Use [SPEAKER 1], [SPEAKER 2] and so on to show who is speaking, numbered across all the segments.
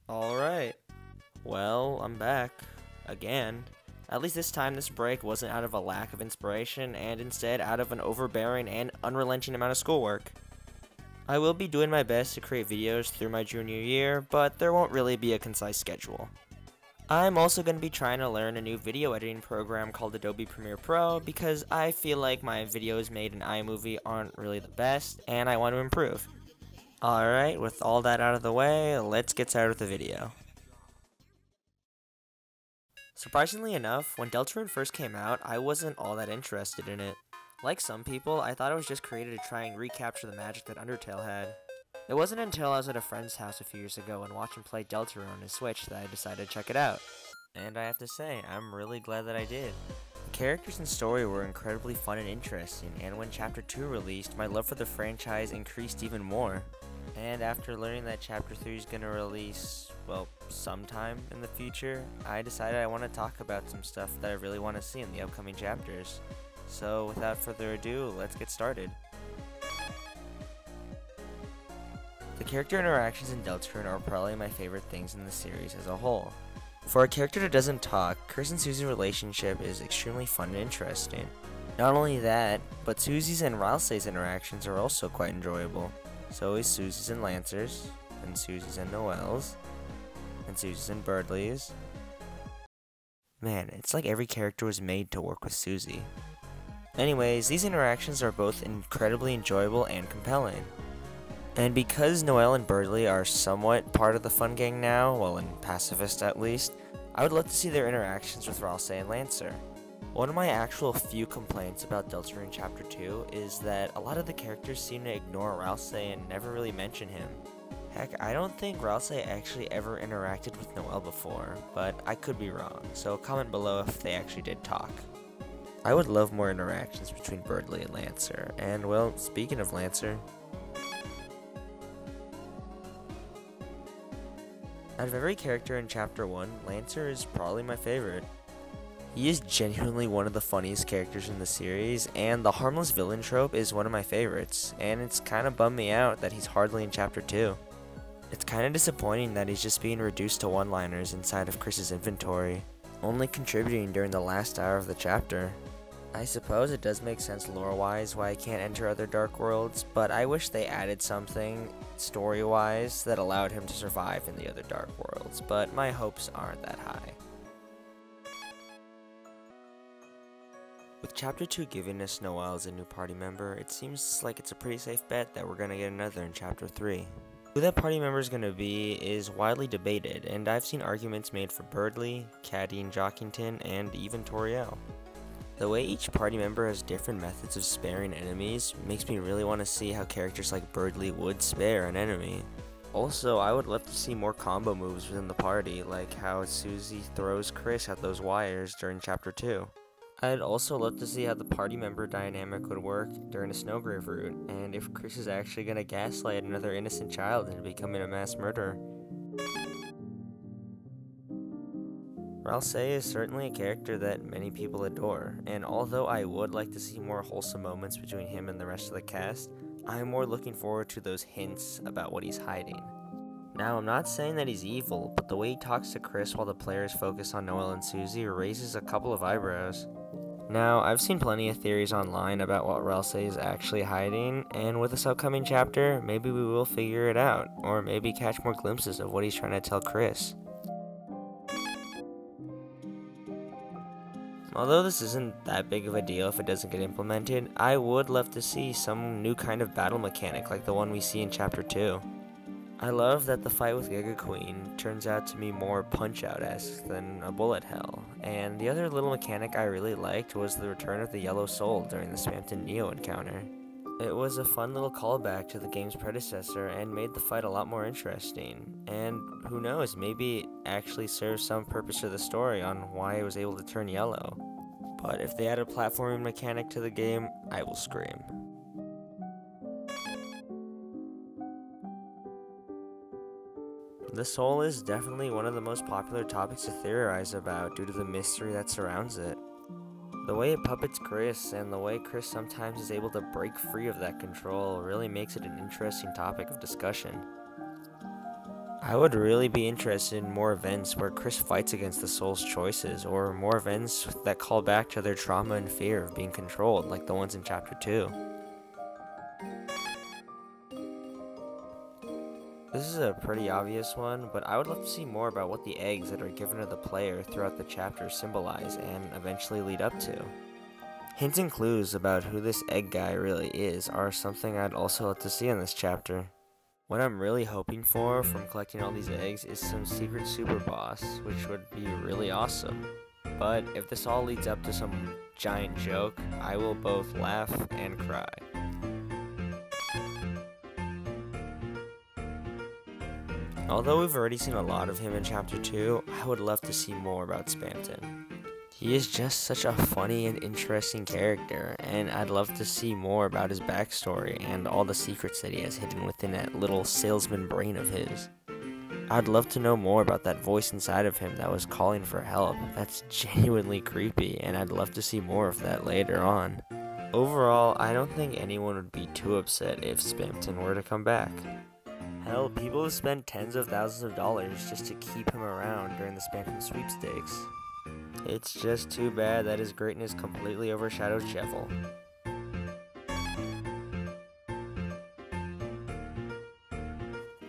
[SPEAKER 1] Alright. Well, I'm back. Again. At least this time this break wasn't out of a lack of inspiration, and instead out of an overbearing and unrelenting amount of schoolwork. I will be doing my best to create videos through my junior year, but there won't really be a concise schedule. I'm also going to be trying to learn a new video editing program called Adobe Premiere Pro because I feel like my videos made in iMovie aren't really the best, and I want to improve. Alright, with all that out of the way, let's get started with the video. Surprisingly enough, when Deltarune first came out, I wasn't all that interested in it. Like some people, I thought it was just created to try and recapture the magic that Undertale had. It wasn't until I was at a friend's house a few years ago and watched him play Deltarune on his Switch that I decided to check it out. And I have to say, I'm really glad that I did. The characters and story were incredibly fun and interesting, and when Chapter 2 released, my love for the franchise increased even more. And after learning that Chapter 3 is going to release, well, sometime in the future, I decided I want to talk about some stuff that I really want to see in the upcoming chapters. So without further ado, let's get started. The character interactions in Deltarune are probably my favorite things in the series as a whole. For a character that doesn't talk, Chris and Susie's relationship is extremely fun and interesting. Not only that, but Susie's and Ralsei's interactions are also quite enjoyable. So is Susie's and Lancer's, and Susie's and Noelle's, and Susie's and Birdley's. Man, it's like every character was made to work with Susie. Anyways, these interactions are both incredibly enjoyable and compelling. And because Noelle and Birdley are somewhat part of the fun gang now, well, in Pacifist at least, I would love to see their interactions with Ralsei and Lancer. One of my actual few complaints about Deltarune Chapter 2 is that a lot of the characters seem to ignore Ralsei and never really mention him. Heck, I don't think Ralsei actually ever interacted with Noelle before, but I could be wrong, so comment below if they actually did talk. I would love more interactions between Birdley and Lancer, and well, speaking of Lancer, out of every character in Chapter 1, Lancer is probably my favorite. He is genuinely one of the funniest characters in the series, and the harmless villain trope is one of my favorites, and it's kinda bummed me out that he's hardly in Chapter 2. It's kinda disappointing that he's just being reduced to one-liners inside of Chris's inventory, only contributing during the last hour of the chapter. I suppose it does make sense lore-wise why I can't enter other Dark Worlds, but I wish they added something story-wise that allowed him to survive in the other Dark Worlds, but my hopes aren't that high. With Chapter 2 giving us Noelle as a new party member, it seems like it's a pretty safe bet that we're gonna get another in Chapter 3. Who that party member is gonna be is widely debated, and I've seen arguments made for Birdley, Caddy and Jockington, and even Toriel. The way each party member has different methods of sparing enemies makes me really want to see how characters like Birdley would spare an enemy. Also, I would love to see more combo moves within the party, like how Susie throws Chris at those wires during Chapter 2. I'd also love to see how the party member dynamic would work during a Snowgrave route, and if Chris is actually going to gaslight another innocent child into becoming a mass murderer. Ralsei is certainly a character that many people adore, and although I would like to see more wholesome moments between him and the rest of the cast, I'm more looking forward to those hints about what he's hiding. Now, I'm not saying that he's evil, but the way he talks to Chris while the players focus on Noelle and Susie raises a couple of eyebrows. Now, I've seen plenty of theories online about what Ralsei is actually hiding, and with this upcoming chapter, maybe we will figure it out, or maybe catch more glimpses of what he's trying to tell Chris. Although this isn't that big of a deal if it doesn't get implemented, I would love to see some new kind of battle mechanic like the one we see in Chapter 2. I love that the fight with Giga Queen turns out to be more Punch-Out-esque than a bullet hell, and the other little mechanic I really liked was the return of the Yellow Soul during the Spamton Neo encounter. It was a fun little callback to the game's predecessor and made the fight a lot more interesting, and who knows, maybe it actually serves some purpose to the story on why it was able to turn yellow. But if they add a platforming mechanic to the game, I will scream. The soul is definitely one of the most popular topics to theorize about due to the mystery that surrounds it. The way it puppets Chris, and the way Chris sometimes is able to break free of that control, really makes it an interesting topic of discussion. I would really be interested in more events where Chris fights against the soul's choices, or more events that call back to their trauma and fear of being controlled, like the ones in Chapter 2. This is a pretty obvious one, but I would love to see more about what the eggs that are given to the player throughout the chapter symbolize and eventually lead up to. Hints and clues about who this egg guy really is are something I'd also like to see in this chapter. What I'm really hoping for from collecting all these eggs is some secret super boss, which would be really awesome. But if this all leads up to some giant joke, I will both laugh and cry. Although we've already seen a lot of him in Chapter 2, I would love to see more about Spamton. He is just such a funny and interesting character, and I'd love to see more about his backstory and all the secrets that he has hidden within that little salesman brain of his. I'd love to know more about that voice inside of him that was calling for help. That's genuinely creepy, and I'd love to see more of that later on. Overall, I don't think anyone would be too upset if Spamton were to come back. Hell, people have spent tens of thousands of dollars just to keep him around during the Spamton sweepstakes. It's just too bad that his greatness completely overshadowed Sheffield.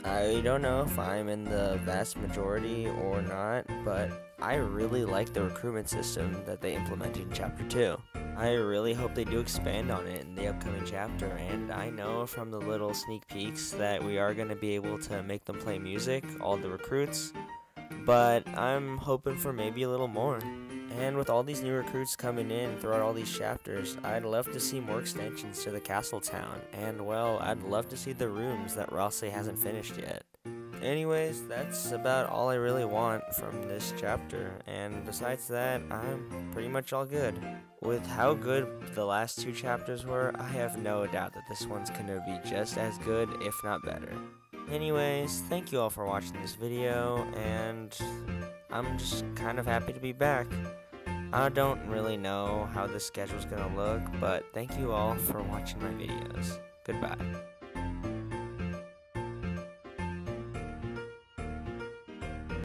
[SPEAKER 1] I don't know if I'm in the vast majority or not, but I really like the recruitment system that they implemented in Chapter 2. I really hope they do expand on it in the upcoming chapter, and I know from the little sneak peeks that we are going to be able to make them play music, all the recruits, but I'm hoping for maybe a little more. And with all these new recruits coming in throughout all these chapters, I'd love to see more extensions to the castle town, and well, I'd love to see the rooms that Rosse hasn't finished yet. Anyways, that's about all I really want from this chapter, and besides that, I'm pretty much all good. With how good the last two chapters were, I have no doubt that this one's gonna be just as good, if not better. Anyways, thank you all for watching this video, and I'm just kind of happy to be back. I don't really know how the schedule's gonna look, but thank you all for watching my videos. Goodbye.